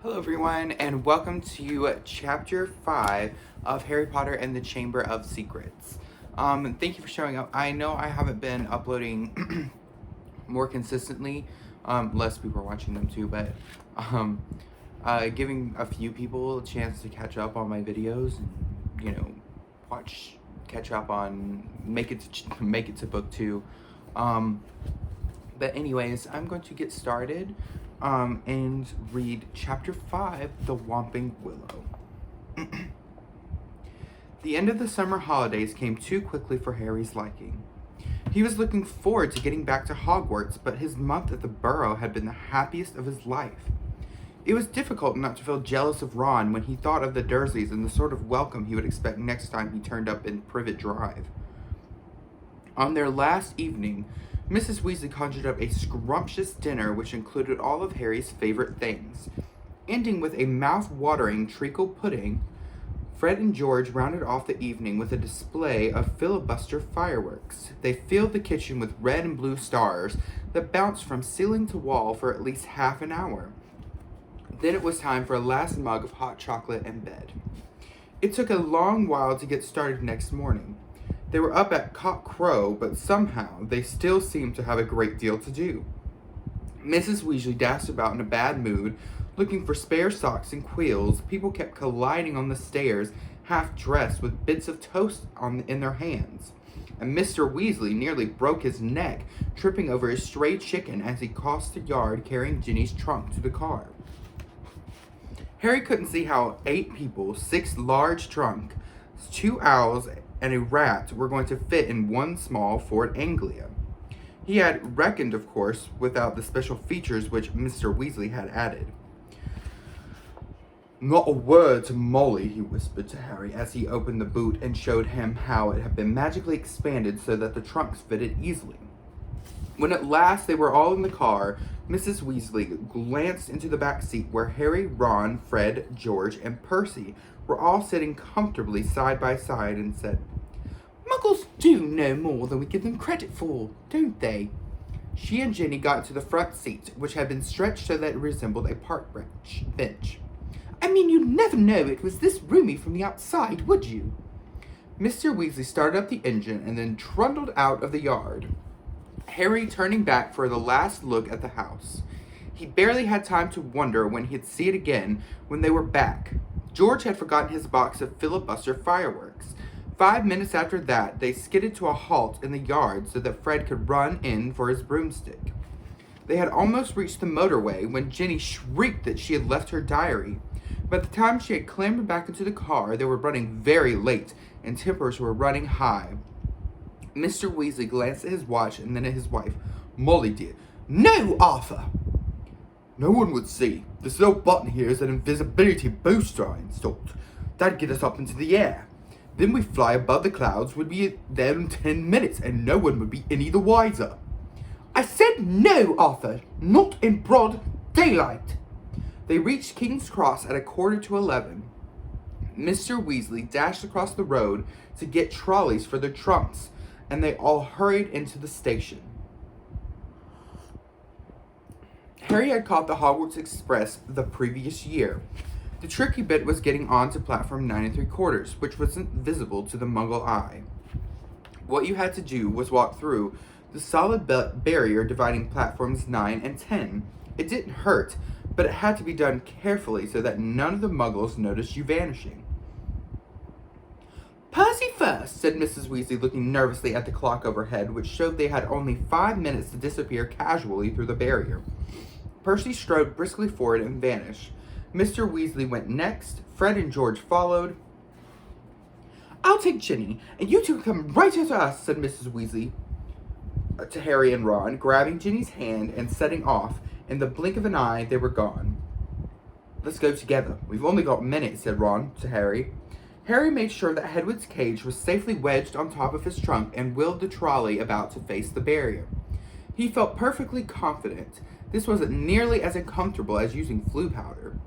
Hello everyone, and welcome to Chapter 5 of Harry Potter and the Chamber of Secrets. Thank you for showing up. I know I haven't been uploading more consistently, less people are watching them too, but giving a few people a chance to catch up on my videos and, catch up on, make it to book 2. But anyways, I'm going to get started and read Chapter 5, The Whomping Willow. The end of the summer holidays came too quickly for Harry's liking. He was looking forward to getting back to Hogwarts, but his month at the Burrow had been the happiest of his life. It was difficult not to feel jealous of Ron when he thought of the Dursleys and the sort of welcome he would expect next time he turned up in Privet Drive. On their last evening, Mrs. Weasley conjured up a scrumptious dinner which included all of Harry's favorite things. Ending with a mouth-watering treacle pudding, Fred and George rounded off the evening with a display of filibuster fireworks. They filled the kitchen with red and blue stars that bounced from ceiling to wall for at least half an hour. Then it was time for a last mug of hot chocolate and bed. It took a long while to get started next morning. They were up at cock crow, but somehow they still seemed to have a great deal to do. Mrs. Weasley dashed about in a bad mood, looking for spare socks and quills. People kept colliding on the stairs, half dressed with bits of toast in their hands. And Mr. Weasley nearly broke his neck, tripping over a stray chicken as he crossed the yard carrying Ginny's trunk to the car. Harry couldn't see how 8 people, 6 large trunks, 2 owls, and a rat were going to fit in one small Ford Anglia. He had reckoned, of course, without the special features which Mr. Weasley had added. "Not a word to Molly," he whispered to Harry as he opened the boot and showed him how it had been magically expanded so that the trunks fitted easily. When at last they were all in the car, Mrs. Weasley glanced into the back seat where Harry, Ron, Fred, George, and Percy were all sitting comfortably side by side and said, "Muggles do know more than we give them credit for, don't they?" She and Ginny got into the front seat, which had been stretched so that it resembled a park bench. "I mean, you'd never know it was this roomy from the outside, would you?" Mr. Weasley started up the engine and then trundled out of the yard, Harry turning back for the last look at the house. He barely had time to wonder when he'd see it again when they were back. George had forgotten his box of filibuster fireworks. 5 minutes after that, they skidded to a halt in the yard so that Fred could run in for his broomstick. They had almost reached the motorway when Ginny shrieked that she had left her diary. By the time she had clambered back into the car, they were running very late, and tempers were running high. Mr. Weasley glanced at his watch and then at his wife. "Molly, dear." "No, Arthur!" "No one would see. This little button here is an invisibility booster," I installed. "That'd get us up into the air. Then we'd fly above the clouds, we'd be there in 10 minutes, and no one would be any the wiser." "I said no, Arthur! Not in broad daylight!" They reached King's Cross at 11:15. Mr. Weasley dashed across the road to get trolleys for their trunks, and they all hurried into the station. Harry had caught the Hogwarts Express the previous year. The tricky bit was getting on to platform 9 3/4, which wasn't visible to the Muggle eye. What you had to do was walk through the solid barrier dividing platforms 9 and 10. It didn't hurt, but it had to be done carefully so that none of the Muggles noticed you vanishing. "Percy first," said Mrs. Weasley, looking nervously at the clock overhead, which showed they had only 5 minutes to disappear casually through the barrier. Percy strode briskly forward and vanished. Mr. Weasley went next. Fred and George followed. "I'll take Ginny, and you two come right after us," said Mrs. Weasley to Harry and Ron, grabbing Ginny's hand and setting off. In the blink of an eye, they were gone. "Let's go together. We've only got minutes," said Ron to Harry. Harry made sure that Hedwig's cage was safely wedged on top of his trunk and wheeled the trolley about to face the barrier. He felt perfectly confident. This wasn't nearly as uncomfortable as using Floo powder.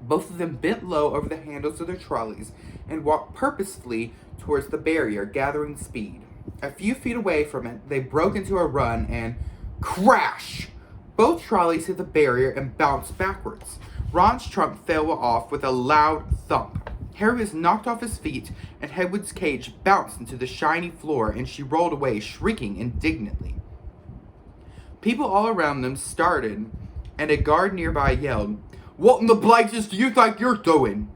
Both of them bent low over the handles of their trolleys and walked purposefully towards the barrier, gathering speed. A few feet away from it, they broke into a run and crash! Both trolleys hit the barrier and bounced backwards. Ron's trunk fell off with a loud thump. Harry was knocked off his feet, and Hedwig's cage bounced into the shiny floor, and she rolled away, shrieking indignantly. People all around them started, and a guard nearby yelled, "What in the blazes do you think you're doing?"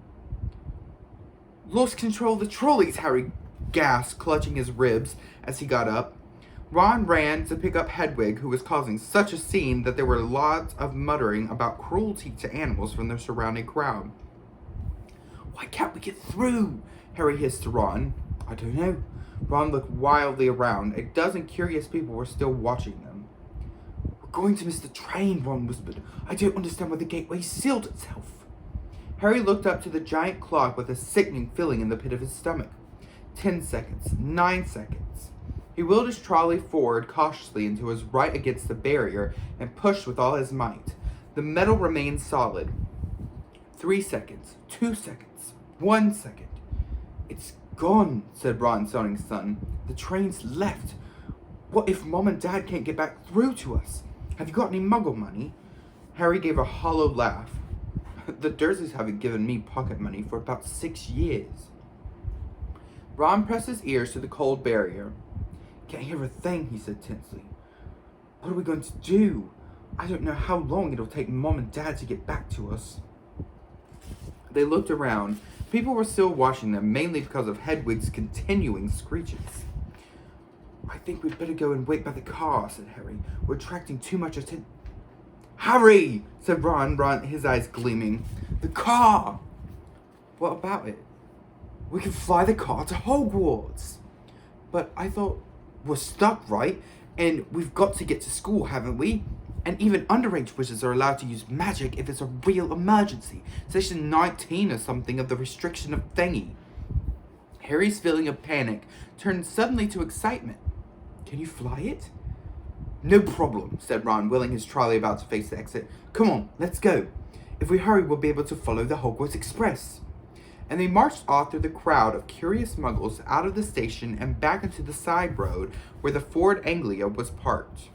"Lost control of the trolleys," Harry gasped, clutching his ribs as he got up. Ron ran to pick up Hedwig, who was causing such a scene that there were lots of muttering about cruelty to animals from the surrounding crowd. "Why can't we get through?" Harry hissed to Ron. "I don't know." Ron looked wildly around. A dozen curious people were still watching them. "We're going to miss the train," Ron whispered. "I don't understand why the gateway sealed itself." Harry looked up to the giant clock with a sickening feeling in the pit of his stomach. 10 seconds. 9 seconds. He wheeled his trolley forward cautiously until it was right against the barrier and pushed with all his might. The metal remained solid. 3 seconds. 2 seconds. 1 second. "It's gone," said Ron's sounding son. "The train's left. What if Mom and Dad can't get back through to us? Have you got any Muggle money?" Harry gave a hollow laugh. "The Dursleys haven't given me pocket money for about 6 years. Ron pressed his ears to the cold barrier. "Can't hear a thing," he said tensely. "What are we going to do? I don't know how long it'll take Mom and Dad to get back to us." They looked around. People were still watching them, mainly because of Hedwig's continuing screeches. "I think we'd better go and wait by the car," said Harry. "We're attracting too much attention." "Harry!" said Ron, his eyes gleaming. "The car!" "What about it?" "We can fly the car to Hogwarts." "But I thought we're stuck, right? And we've got to get to school, haven't we? And even underage wizards are allowed to use magic if it's a real emergency. Section 19 or something of the restriction of thingy." Harry's feeling of panic turned suddenly to excitement. "Can you fly it?" "No problem," said Ron, wheeling his trolley about to face the exit. "Come on, let's go. If we hurry, we'll be able to follow the Hogwarts Express." And they marched off through the crowd of curious muggles out of the station and back into the side road where the Ford Anglia was parked.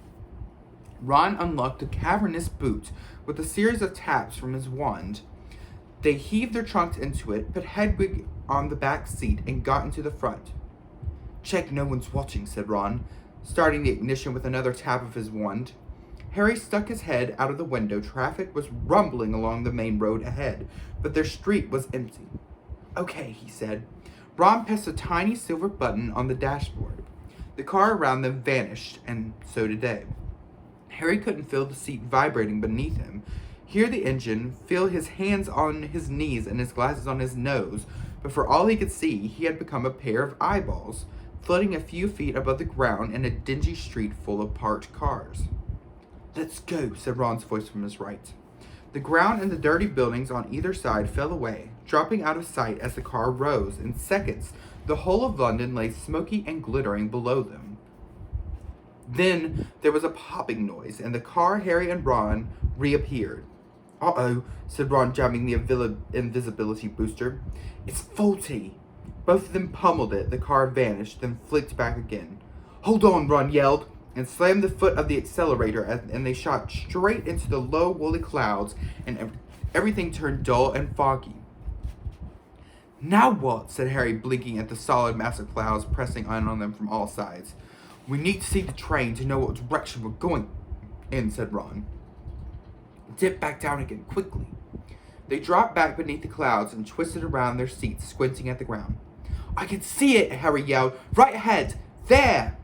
Ron unlocked a cavernous boot with a series of taps from his wand. They heaved their trunks into it, put Hedwig on the back seat, and got into the front. "Check no one's watching," said Ron, starting the ignition with another tap of his wand. Harry stuck his head out of the window. Traffic was rumbling along the main road ahead, but their street was empty. "Okay," he said. Ron pressed a tiny silver button on the dashboard. The car around them vanished, and so did they. Harry couldn't feel the seat vibrating beneath him, hear the engine, feel his hands on his knees and his glasses on his nose, but for all he could see, he had become a pair of eyeballs, floating a few feet above the ground in a dingy street full of parked cars. "Let's go," said Ron's voice from his right. The ground and the dirty buildings on either side fell away, dropping out of sight as the car rose. In seconds, the whole of London lay smoky and glittering below them. Then there was a popping noise, and the car, Harry and Ron, reappeared. "Uh-oh," said Ron, jamming the invisibility booster. "It's faulty." Both of them pummeled it. The car vanished, then flicked back again. "Hold on," Ron yelled, and slammed the foot of the accelerator, and they shot straight into the low, woolly clouds, and everything turned dull and foggy. "Now what?" said Harry, blinking at the solid mass of clouds pressing on them from all sides. "We need to see the train to know what direction we're going in," said Ron. "Dip back down again, quickly." They dropped back beneath the clouds and twisted around their seats, squinting at the ground. "I can see it!" Harry yelled. "Right ahead! There!"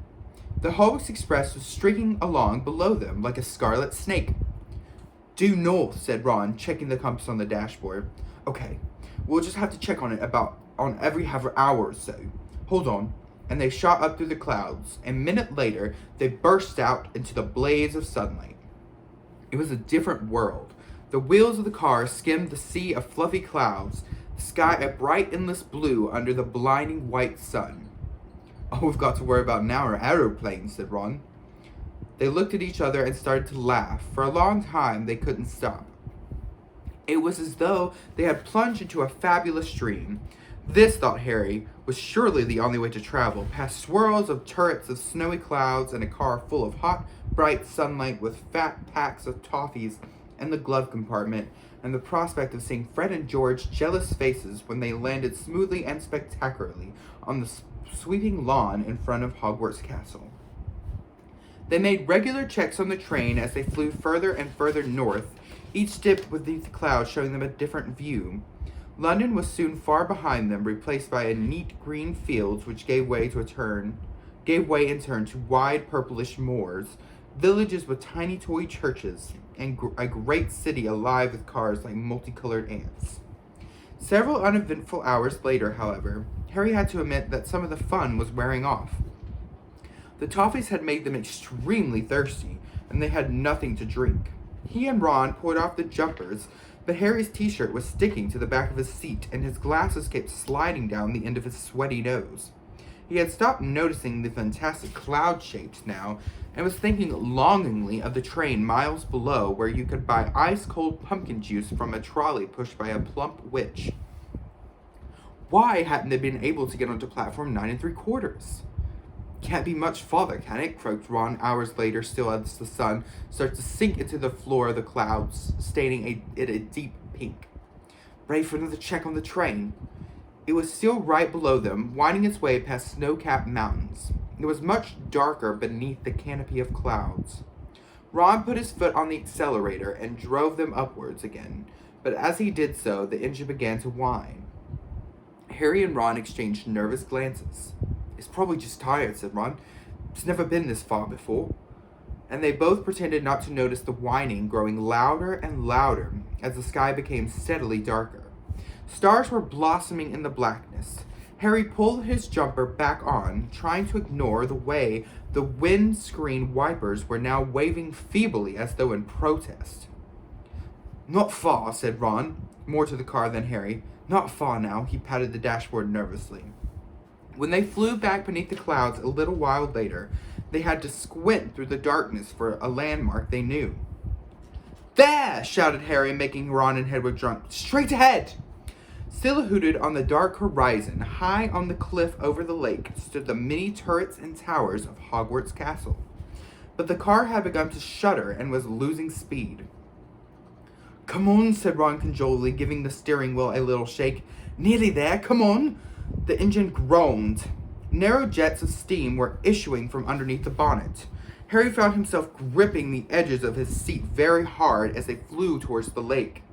The Hogwarts Express was streaking along below them like a scarlet snake. "Due north," said Ron, checking the compass on the dashboard. "Okay, we'll just have to check on it on every hour or so. Hold on." And they shot up through the clouds. A minute later, they burst out into the blaze of sunlight. It was a different world. The wheels of the car skimmed the sea of fluffy clouds, the sky a bright endless blue under the blinding white sun. "All we've got to worry about now are aeroplanes," said Ron. They looked at each other and started to laugh. For a long time, they couldn't stop. It was as though they had plunged into a fabulous dream. This, thought Harry, was surely the only way to travel, past swirls of turrets of snowy clouds and a car full of hot, bright sunlight with fat packs of toffees and the glove compartment, and the prospect of seeing Fred and George's jealous faces when they landed smoothly and spectacularly on the sweeping lawn in front of Hogwarts Castle. They made regular checks on the train as they flew further and further north, each dip beneath the clouds showing them a different view. London was soon far behind them, replaced by a neat green fields which gave way in turn to wide purplish moors, villages with tiny toy churches, and a great city alive with cars like multicolored ants. Several uneventful hours later, however, Harry had to admit that some of the fun was wearing off. The toffees had made them extremely thirsty, and they had nothing to drink. He and Ron pulled off the jumpers, but Harry's t-shirt was sticking to the back of his seat, and his glasses kept sliding down the end of his sweaty nose. He had stopped noticing the fantastic cloud shapes now, and was thinking longingly of the train miles below where you could buy ice-cold pumpkin juice from a trolley pushed by a plump witch. Why hadn't they been able to get onto platform 9 3/4? Can't be much farther, can it? Croaked Ron hours later, still as the sun starts to sink into the floor of the clouds, staining it a deep pink. Ready for another check on the train? It was still right below them, winding its way past snow-capped mountains. It was much darker beneath the canopy of clouds. Ron put his foot on the accelerator and drove them upwards again, but as he did so, the engine began to whine. Harry and Ron exchanged nervous glances. "It's probably just tired," said Ron. "It's never been this far before." And they both pretended not to notice the whining growing louder and louder as the sky became steadily darker. Stars were blossoming in the blackness. Harry pulled his jumper back on, trying to ignore the way the windscreen wipers were now waving feebly as though in protest. "Not far," said Ron, more to the car than Harry. "Not far now." He patted the dashboard nervously. When they flew back beneath the clouds a little while later, they had to squint through the darkness for a landmark they knew. "There!" shouted Harry, making Ron and Hedwig drunk. "Straight ahead!" Silhouetted on the dark horizon, high on the cliff over the lake, stood the many turrets and towers of Hogwarts Castle. But the car had begun to shudder and was losing speed. "Come on," said Ron cajoling, giving the steering wheel a little shake. "Nearly there, come on." The engine groaned. Narrow jets of steam were issuing from underneath the bonnet. Harry found himself gripping the edges of his seat very hard as they flew towards the lake.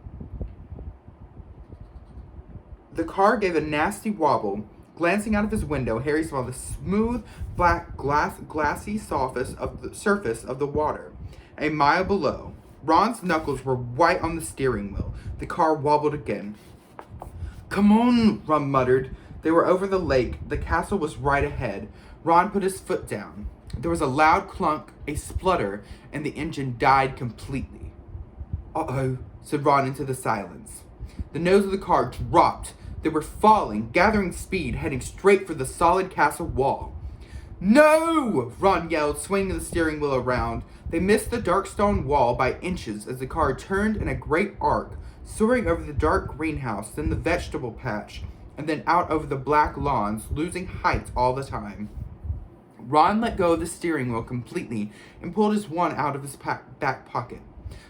The car gave a nasty wobble. Glancing out of his window, Harry saw the smooth, black, glassy surface of the water. A mile below, Ron's knuckles were white on the steering wheel. The car wobbled again. "Come on," Ron muttered. They were over the lake. The castle was right ahead. Ron put his foot down. There was a loud clunk, a splutter, and the engine died completely. "Uh-oh," said Ron into the silence. The nose of the car dropped. They were falling, gathering speed, heading straight for the solid castle wall. "No!" Ron yelled, swinging the steering wheel around. They missed the dark stone wall by inches as the car turned in a great arc, soaring over the dark greenhouse, then the vegetable patch, and then out over the black lawns, losing height all the time. Ron let go of the steering wheel completely and pulled his wand out of his back pocket.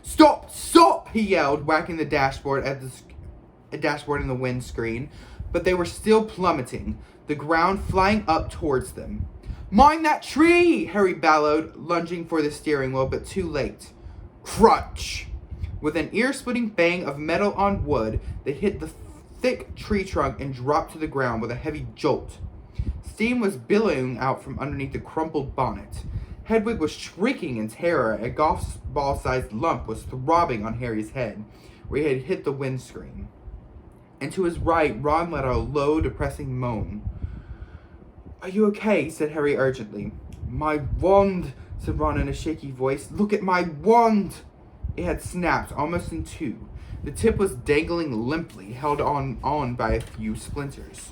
"Stop! Stop!" he yelled, whacking the dashboard in the windscreen. But they were still plummeting, the ground flying up towards them. "Mind that tree!" Harry bellowed, lunging for the steering wheel, but too late. Crunch! With an ear-splitting bang of metal on wood, they hit the thick tree trunk and dropped to the ground with a heavy jolt. Steam was billowing out from underneath the crumpled bonnet. Hedwig was shrieking in terror. A golf ball-sized lump was throbbing on Harry's head, where he had hit the windscreen. And to his right, Ron let out a low, depressing moan. "Are you okay?" said Harry urgently. "My wand," said Ron in a shaky voice. "Look at my wand!" It had snapped almost in two. The tip was dangling limply, held on by a few splinters.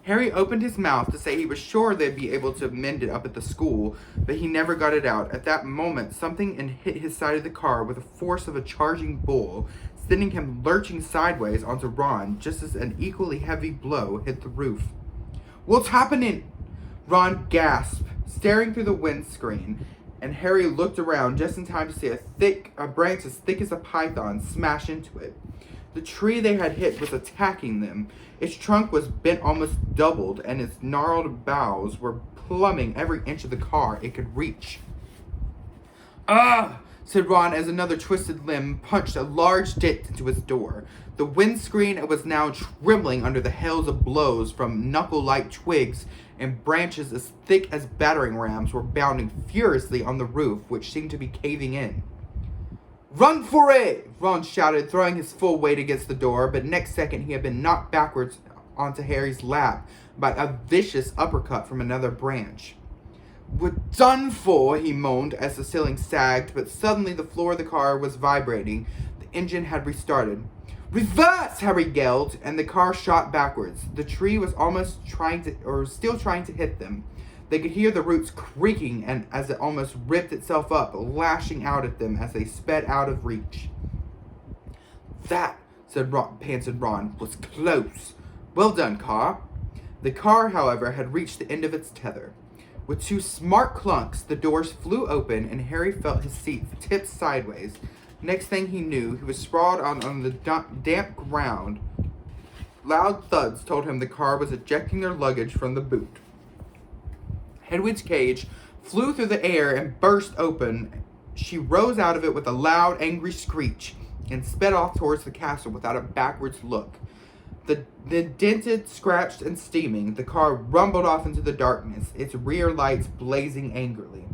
Harry opened his mouth to say he was sure they'd be able to mend it up at the school, but he never got it out. At that moment, something hit his side of the car with the force of a charging bull, sending him lurching sideways onto Ron, just as an equally heavy blow hit the roof. "What's happening?" Ron gasped, staring through the windscreen. and Harry looked around just in time to see a branch as thick as a python smash into it. The tree they had hit was attacking them. Its trunk was bent almost doubled, and its gnarled boughs were plumbing every inch of the car it could reach. "Ah!" said Ron as another twisted limb punched a large dent into his door. The windscreen was now trembling under the hails of blows from knuckle-like twigs, and branches as thick as battering rams were bounding furiously on the roof, which seemed to be caving in. "Run for it!" Ron shouted, throwing his full weight against the door, but next second he had been knocked backwards onto Harry's lap by a vicious uppercut from another branch. "We're done for," he moaned as the ceiling sagged, but suddenly the floor of the car was vibrating. The engine had restarted. "Reverse!" Harry yelled, and the car shot backwards. The tree was still trying to hit them. They could hear the roots creaking and as it almost ripped itself up, lashing out at them as they sped out of reach. "That," panted Ron, "was close. Well done, car." The car, however, had reached the end of its tether. With two smart clunks, the doors flew open and Harry felt his seat tip sideways. Next thing he knew, he was sprawled on the damp ground. Loud thuds told him the car was ejecting their luggage from the boot. Hedwig's cage flew through the air and burst open. She rose out of it with a loud, angry screech and sped off towards the castle without a backwards look. The dented, scratched, and steaming, the car rumbled off into the darkness, its rear lights blazing angrily.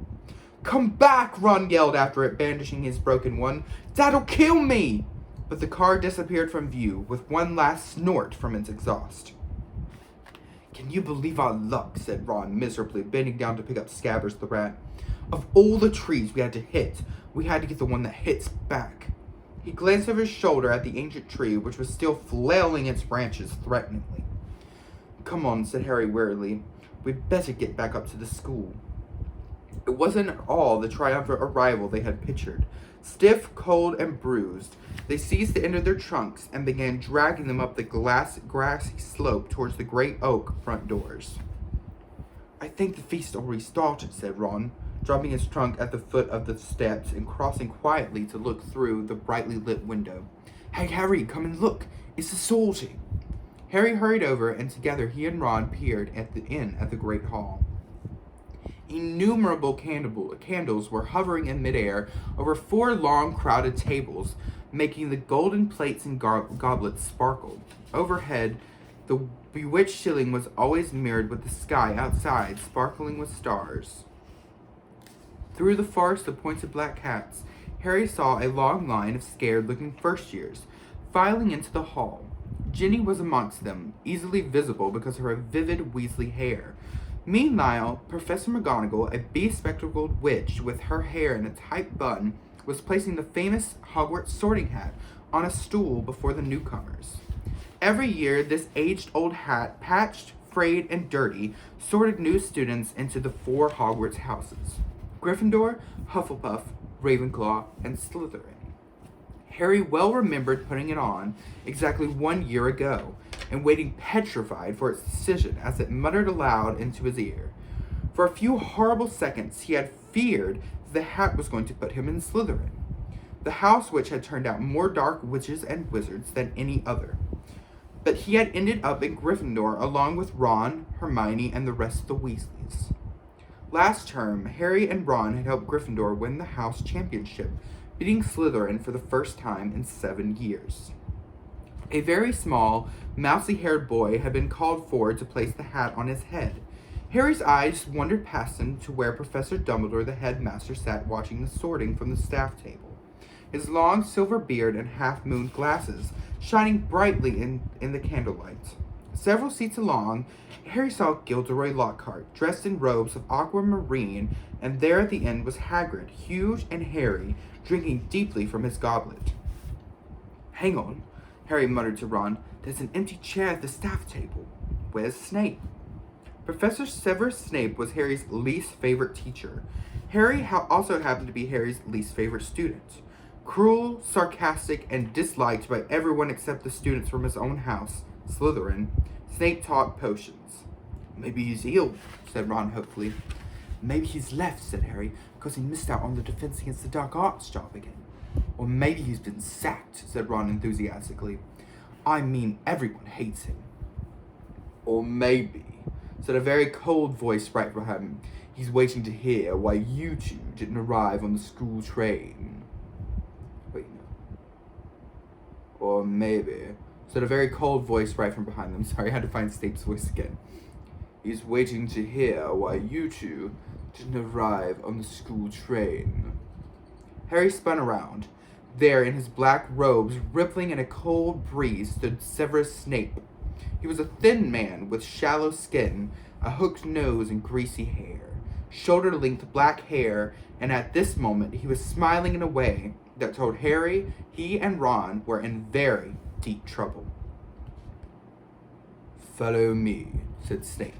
"Come back!" Ron yelled after it, brandishing his broken one. "That'll kill me!" But the car disappeared from view, with one last snort from its exhaust. "Can you believe our luck?" said Ron miserably, bending down to pick up Scabbers the rat. "Of all the trees we had to hit, we had to get the one that hits back." He glanced over his shoulder at the ancient tree, which was still flailing its branches threateningly. "Come on," said Harry wearily. "We'd better get back up to the school." It wasn't at all the triumphant arrival they had pictured. Stiff, cold, and bruised, they seized the end of their trunks and began dragging them up the grassy slope towards the great oak front doors. "I think the feast already started," said Ron, dropping his trunk at the foot of the steps and crossing quietly to look through the brightly lit window. "Hey, Harry, come and look. It's the sorting." Harry hurried over, and together he and Ron peered at the great hall. Innumerable candles were hovering in midair over 4 long, crowded tables, making the golden plates and goblets sparkle. Overhead, the bewitched ceiling was always mirrored with the sky outside, sparkling with stars. Through the forest of pointed black hats, Harry saw a long line of scared-looking first-years filing into the hall. Ginny was amongst them, easily visible because of her vivid Weasley hair. Meanwhile, Professor McGonagall, a bespectacled witch with her hair in a tight bun, was placing the famous Hogwarts sorting hat on a stool before the newcomers. Every year, this aged-old hat, patched, frayed, and dirty, sorted new students into the 4 Hogwarts houses: Gryffindor, Hufflepuff, Ravenclaw, and Slytherin. Harry well remembered putting it on exactly 1 year ago, and waiting petrified for its decision as it muttered aloud into his ear. For a few horrible seconds he had feared the hat was going to put him in Slytherin, the house which had turned out more dark witches and wizards than any other. But he had ended up in Gryffindor along with Ron, Hermione, and the rest of the Weasleys. Last term, Harry and Ron had helped Gryffindor win the house championship, beating Slytherin for the first time in 7 years. A very small, mousy-haired boy had been called forward to place the hat on his head. Harry's eyes wandered past him to where Professor Dumbledore, the headmaster, sat watching the sorting from the staff table, his long silver beard and half-moon glasses shining brightly in the candlelight. Several seats along, Harry saw Gilderoy Lockhart, dressed in robes of aquamarine, and there at the end was Hagrid, huge and hairy, drinking deeply from his goblet. "Hang on," Harry muttered to Ron. "There's an empty chair at the staff table. Where's Snape?" Professor Severus Snape was Harry's least favorite teacher. Harry also happened to be Harry's least favorite student. Cruel, sarcastic, and disliked by everyone except the students from his own house, Slytherin, Snape taught potions. "Maybe he's ill," said Ron hopefully. Maybe he's left, said Harry, because he missed out on the Defense Against the Dark Arts job again. Or maybe he's been sacked, said Ron enthusiastically. I mean, everyone hates him. Or maybe, said a very cold voice right behind him, he's waiting to hear why you two didn't arrive on the school train. Wait, no. Or maybe, said a very cold voice right from behind them. Sorry, I had to find Snape's voice again. He's waiting to hear why you two didn't arrive on the school train. Harry spun around. There, in his black robes, rippling in a cold breeze, stood Severus Snape. He was a thin man with shallow skin, a hooked nose, and greasy hair. Shoulder-length black hair, and at this moment he was smiling in a way that told Harry he and Ron were in very deep trouble. Follow me, said Snape.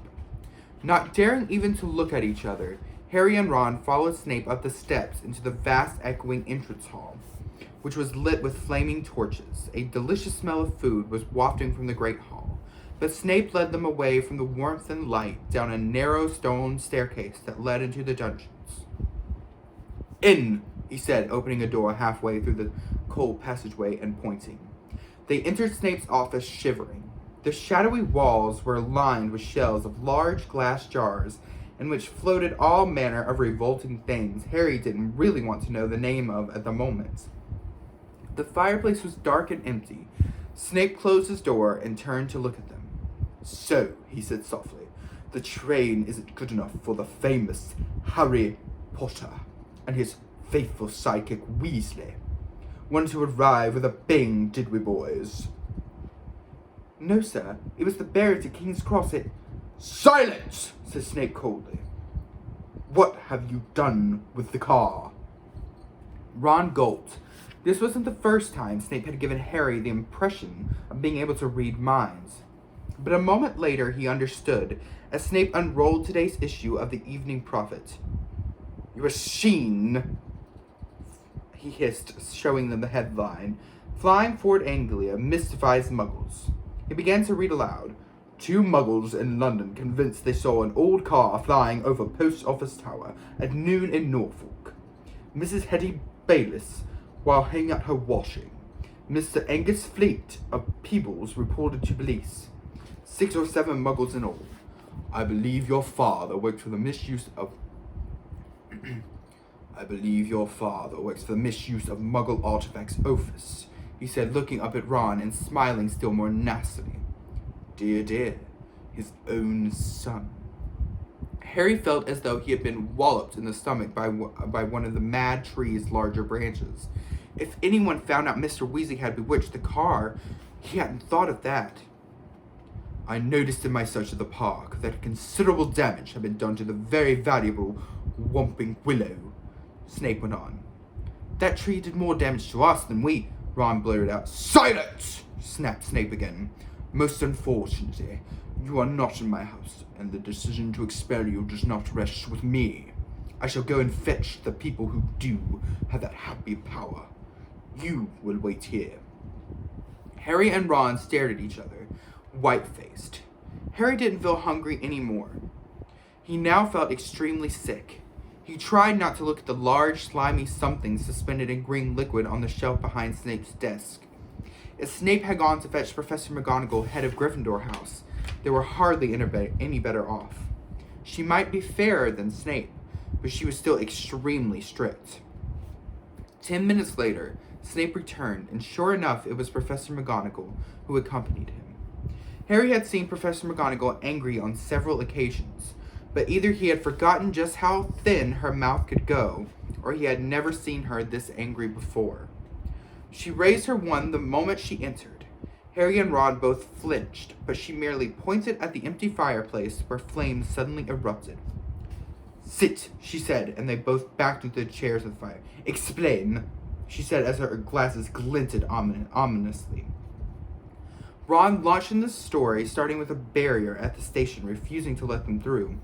Not daring even to look at each other, Harry and Ron followed Snape up the steps into the vast echoing entrance hall, which was lit with flaming torches. A delicious smell of food was wafting from the great hall, but Snape led them away from the warmth and light down a narrow stone staircase that led into the dungeons. In, he said, opening a door halfway through the cold passageway and pointing. They entered Snape's office shivering. The shadowy walls were lined with shelves of large glass jars in which floated all manner of revolting things Harry didn't really want to know the name of at the moment. The fireplace was dark and empty. Snape closed his door and turned to look at them. So, he said softly, the train isn't good enough for the famous Harry Potter and his faithful sidekick Weasley. Wanted to arrive with a bang, did we, boys? No, sir. It was the bearer to King's Cross. Silence, said Snape coldly. What have you done with the car? Ron gulped. This wasn't the first time Snape had given Harry the impression of being able to read minds. But a moment later he understood, as Snape unrolled today's issue of the Evening Prophet. You were seen, he hissed, showing them the headline. Flying forward angrily, mystifies Muggles. He began to read aloud. 2 Muggles in London convinced they saw an old car flying over Post Office Tower at noon in Norfolk. Mrs. Hetty Bayliss, while hanging out her washing. Mr. Angus Fleet of Peebles reported to police. 6 or 7 Muggles in all. I believe your father worked for the misuse of Muggle artifacts office, he said, looking up at Ron and smiling still more nastily. Dear, dear, his own son. Harry felt as though he had been walloped in the stomach by one of the mad tree's larger branches. If anyone found out Mr. Weasley had bewitched the car, he hadn't thought of that. I noticed in my search of the park that considerable damage had been done to the very valuable Whomping Willow, Snape went on. That tree did more damage to us than we, Ron blurted out. Silence! Snapped Snape again. Most unfortunately, you are not in my house, and the decision to expel you does not rest with me. I shall go and fetch the people who do have that happy power. You will wait here. Harry and Ron stared at each other, white-faced. Harry didn't feel hungry anymore. He now felt extremely sick. He tried not to look at the large, slimy something suspended in green liquid on the shelf behind Snape's desk. If Snape had gone to fetch Professor McGonagall, head of Gryffindor House, they were hardly any better off. She might be fairer than Snape, but she was still extremely strict. 10 minutes later, Snape returned, and sure enough, it was Professor McGonagall who accompanied him. Harry had seen Professor McGonagall angry on several occasions, but either he had forgotten just how thin her mouth could go, or he had never seen her this angry before. She raised her wand the moment she entered. Harry and Ron both flinched, but she merely pointed at the empty fireplace where flames suddenly erupted. Sit, she said, and they both backed into the chairs of the fire. Explain, she said as her glasses glinted ominously. Ron launched in the story, starting with a barrier at the station, refusing to let them through.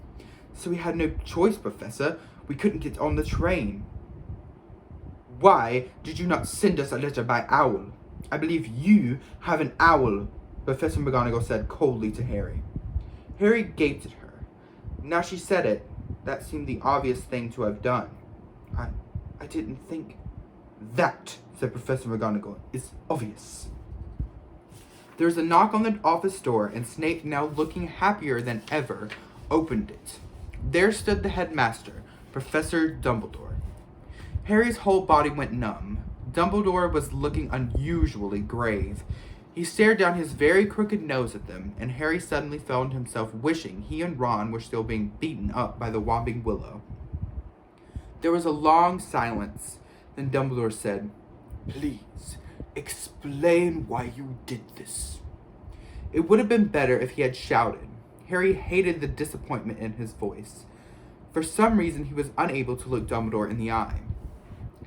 So we had no choice, Professor. We couldn't get on the train. Why did you not send us a letter by owl? I believe you have an owl, Professor McGonagall said coldly to Harry. Harry gaped at her. Now she said it, That seemed the obvious thing to have done. I didn't think. That, said Professor McGonagall, is obvious. There was a knock on the office door, and Snape, now looking happier than ever, opened it. There stood the headmaster, Professor Dumbledore. Harry's whole body went numb. Dumbledore was looking unusually grave. He stared down his very crooked nose at them, and Harry suddenly found himself wishing he and Ron were still being beaten up by the Whomping Willow. There was a long silence. Then Dumbledore said, "Please, explain why you did this." It would have been better if he had shouted. Harry hated the disappointment in his voice. For some reason, he was unable to look Dumbledore in the eye,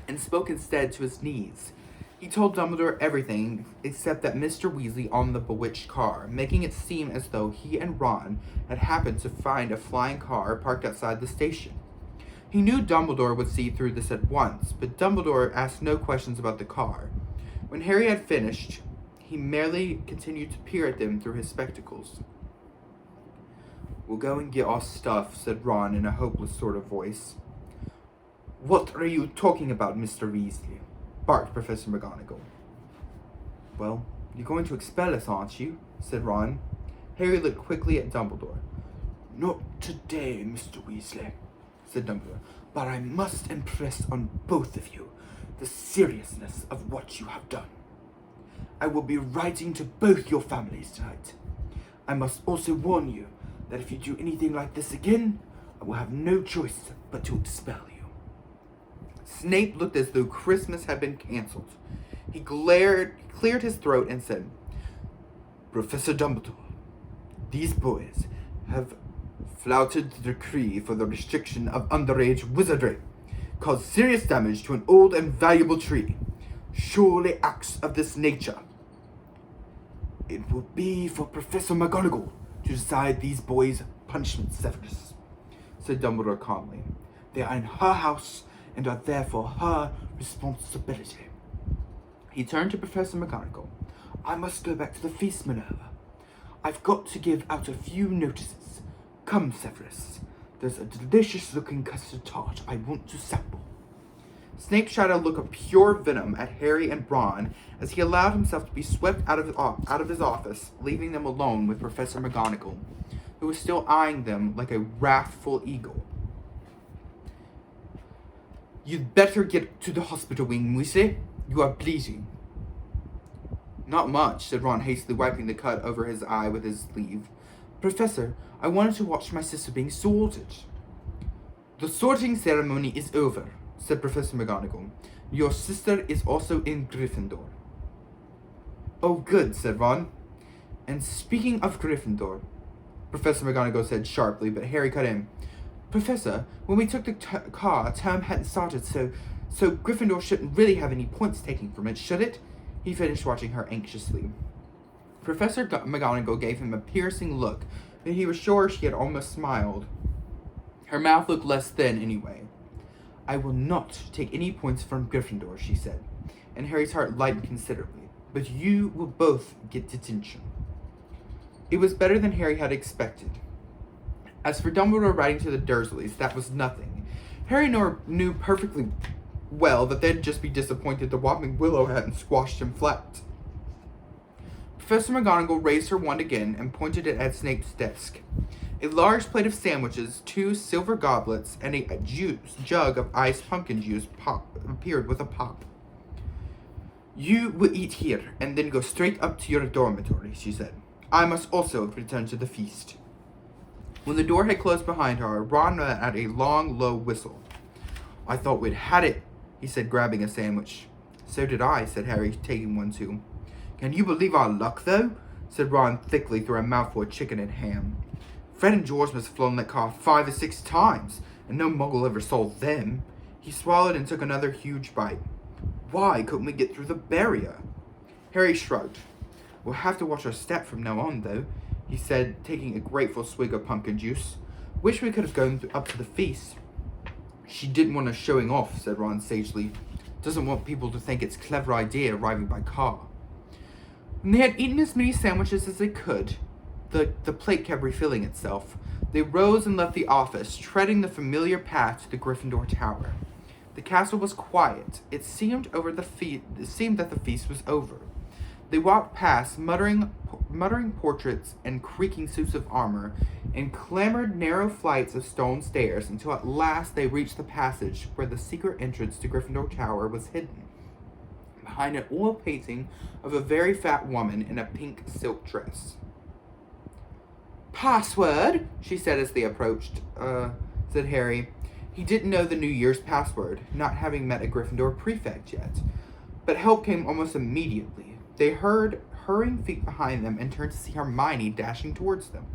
and spoke instead to his knees. He told Dumbledore everything except that Mr. Weasley on the bewitched car, making it seem as though he and Ron had happened to find a flying car parked outside the station. He knew Dumbledore would see through this at once, but Dumbledore asked no questions about the car. When Harry had finished, he merely continued to peer at them through his spectacles. "We'll go and get our stuff," said Ron in a hopeless sort of voice. "What are you talking about, Mr. Weasley?" barked Professor McGonagall. "Well, you're going to expel us, aren't you?" said Ron. Harry looked quickly at Dumbledore. "Not today, Mr. Weasley," said Dumbledore, "but I must impress on both of you the seriousness of what you have done. I will be writing to both your families tonight. I must also warn you that if you do anything like this again, I will have no choice but to expel you." Snape looked as though Christmas had been cancelled. He cleared his throat and said, "Professor Dumbledore, these boys have flouted the decree for the restriction of underage wizardry, caused serious damage to an old and valuable tree. Surely acts of this nature. It will be for Professor McGonagall to decide these boys' punishment, Severus," said Dumbledore calmly. "They are in her house and are therefore her responsibility." He turned to Professor McGonagall. "I must go back to the feast, Minerva. I've got to give out a few notices. Come, Severus. There's a delicious-looking custard tart I want to sample." Snape shot a look of pure venom at Harry and Ron as he allowed himself to be swept out of his office, leaving them alone with Professor McGonagall, who was still eyeing them like a wrathful eagle. "You'd better get to the hospital wing, Weasley. You are bleeding." "Not much," said Ron, hastily wiping the cut over his eye with his sleeve. "Professor, I wanted to watch my sister being sorted." "The sorting ceremony is over," said Professor McGonagall. "Your sister is also in Gryffindor." "Oh, good," said Ron. "And speaking of Gryffindor," Professor McGonagall said sharply, but Harry cut in. "Professor, when we took the car, term hadn't started, so Gryffindor shouldn't really have any points taken from it, should it?" He finished watching her anxiously. Professor McGonagall gave him a piercing look, but he was sure she had almost smiled. Her mouth looked less thin anyway. "I will not take any points from Gryffindor," she said, and Harry's heart lightened considerably. "But you will both get detention." It was better than Harry had expected. As for Dumbledore writing to the Dursleys, that was nothing. Harry knew perfectly well that they'd just be disappointed the Whomping Willow hadn't squashed him flat. Professor McGonagall raised her wand again and pointed it at Snape's desk. A large plate of sandwiches, 2 silver goblets, and a jug of iced pumpkin juice appeared with a pop. "You will eat here, and then go straight up to your dormitory," she said. "I must also return to the feast." When the door had closed behind her, Ron let out a long, low whistle. "I thought we'd had it," he said, grabbing a sandwich. "So did I," said Harry, taking one too. "Can you believe our luck, though?" said Ron thickly through a mouthful of chicken and ham. "Fred and George must have flown that car 5 or 6 times, and no Muggle ever saw them." He swallowed and took another huge bite. "Why couldn't we get through the barrier?" Harry shrugged. "We'll have to watch our step from now on, though," he said, taking a grateful swig of pumpkin juice. "Wish we could have gone up to the feast." "She didn't want us showing off," said Ron sagely. "Doesn't want people to think it's a clever idea arriving by car." When they had eaten as many sandwiches as they could, The plate kept refilling itself. They rose and left the office, treading the familiar path to the Gryffindor Tower. The castle was quiet. It seemed that the feast was over. They walked past, muttering portraits and creaking suits of armor, and clambered narrow flights of stone stairs until at last they reached the passage where the secret entrance to Gryffindor Tower was hidden, behind an oil painting of a very fat woman in a pink silk dress. "Password," she said as they approached, said Harry. He didn't know the New Year's password, not having met a Gryffindor prefect yet, but help came almost immediately. They heard hurrying feet behind them and turned to see Hermione dashing towards them.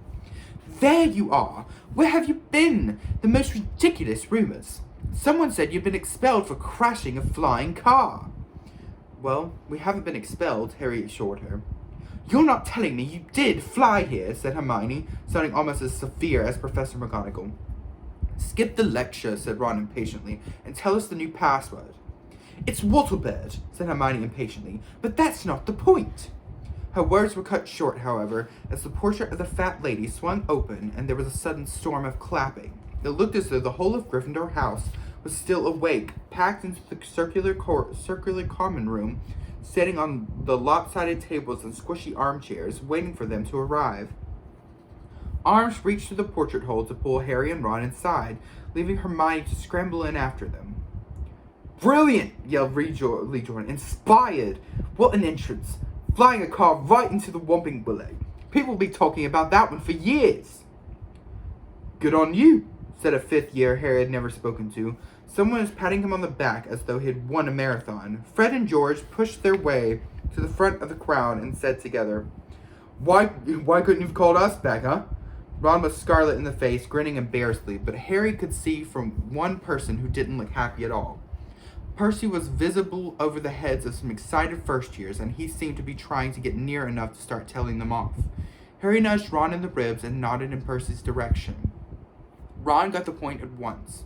"There you are! Where have you been? The most ridiculous rumors. Someone said you'd been expelled for crashing a flying car." "Well, we haven't been expelled," Harry assured her. "You're not telling me you did fly here," said Hermione, sounding almost as severe as Professor McGonagall. "Skip the lecture," said Ron impatiently, "and tell us the new password." "It's Wattlebird," said Hermione impatiently, "but that's not the point." Her words were cut short, however, as the portrait of the fat lady swung open and there was a sudden storm of clapping. It looked as though the whole of Gryffindor House was still awake, packed into the circular common room, sitting on the lopsided tables and squishy armchairs, waiting for them to arrive. Arms reached through the portrait hole to pull Harry and Ron inside, leaving Hermione to scramble in after them. "Brilliant!" yelled Lee Jordan. "Inspired! What an entrance! Flying a car right into the Whomping Willow. People will be talking about that one for years." "Good on you," said a fifth year Harry had never spoken to. Someone was patting him on the back as though he had won a marathon. Fred and George pushed their way to the front of the crowd and said together, Why couldn't you have called us back, huh?" Ron was scarlet in the face, grinning embarrassedly, but Harry could see from one person who didn't look happy at all. Percy was visible over the heads of some excited first years, and he seemed to be trying to get near enough to start telling them off. Harry nudged Ron in the ribs and nodded in Percy's direction. Ron got the point at once.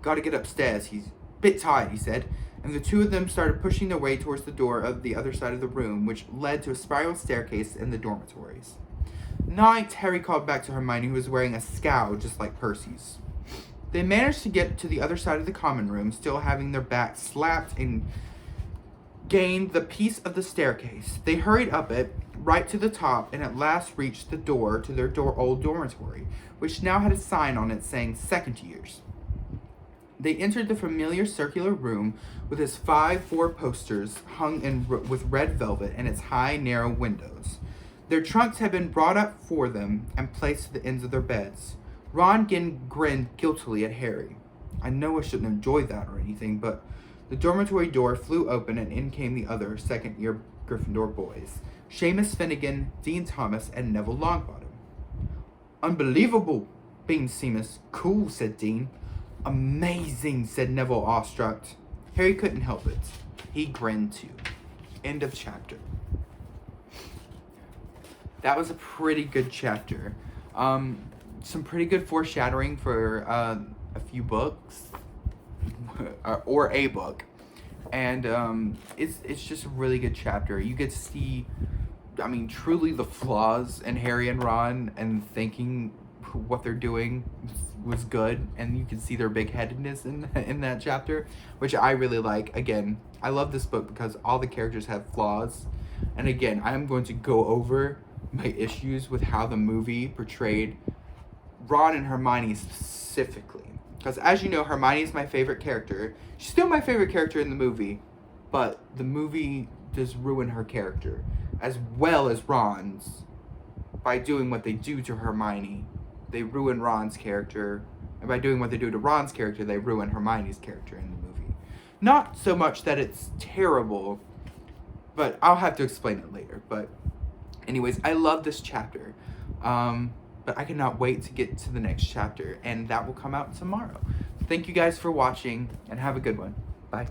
"Gotta get upstairs, he's a bit tired," he said, and the two of them started pushing their way towards the door of the other side of the room, which led to a spiral staircase in the dormitories. "Night," Harry called back to Hermione, who was wearing a scowl just like Percy's. They managed to get to the other side of the common room, still having their backs slapped, and gained the piece of the staircase. They hurried up it, right to the top, and at last reached the door to their old dormitory, which now had a sign on it saying second years. They entered the familiar circular room with its 5 posters hung with red velvet and its high, narrow windows. Their trunks had been brought up for them and placed to the ends of their beds. Ron grinned guiltily at Harry. "I know I shouldn't enjoy that or anything, but..." The dormitory door flew open and in came the other second-year Gryffindor boys, Seamus Finnegan, Dean Thomas, and Neville Longbottom. "Unbelievable," beamed Seamus. "Cool," said Dean. "Amazing," said Neville, awestruck. Harry couldn't help it. He grinned too. End of chapter. That was a pretty good chapter. Some pretty good foreshadowing for a few books, or a book, and it's just a really good chapter. You get to see, truly the flaws in Harry and Ron, and thinking what they're doing was good, and you can see their big-headedness in that chapter, which I really like. Again, I love this book because all the characters have flaws, and again, I'm going to go over my issues with how the movie portrayed Ron and Hermione specifically. Because as you know, Hermione is my favorite character. She's still my favorite character in the movie, but the movie does ruin her character, as well as Ron's, by doing what they do to Hermione. They ruin Ron's character, and by doing what they do to Ron's character, they ruin Hermione's character in the movie. Not so much that it's terrible, but I'll have to explain it later. But anyways, I love this chapter. But I cannot wait to get to the next chapter, and that will come out tomorrow. Thank you guys for watching, and have a good one.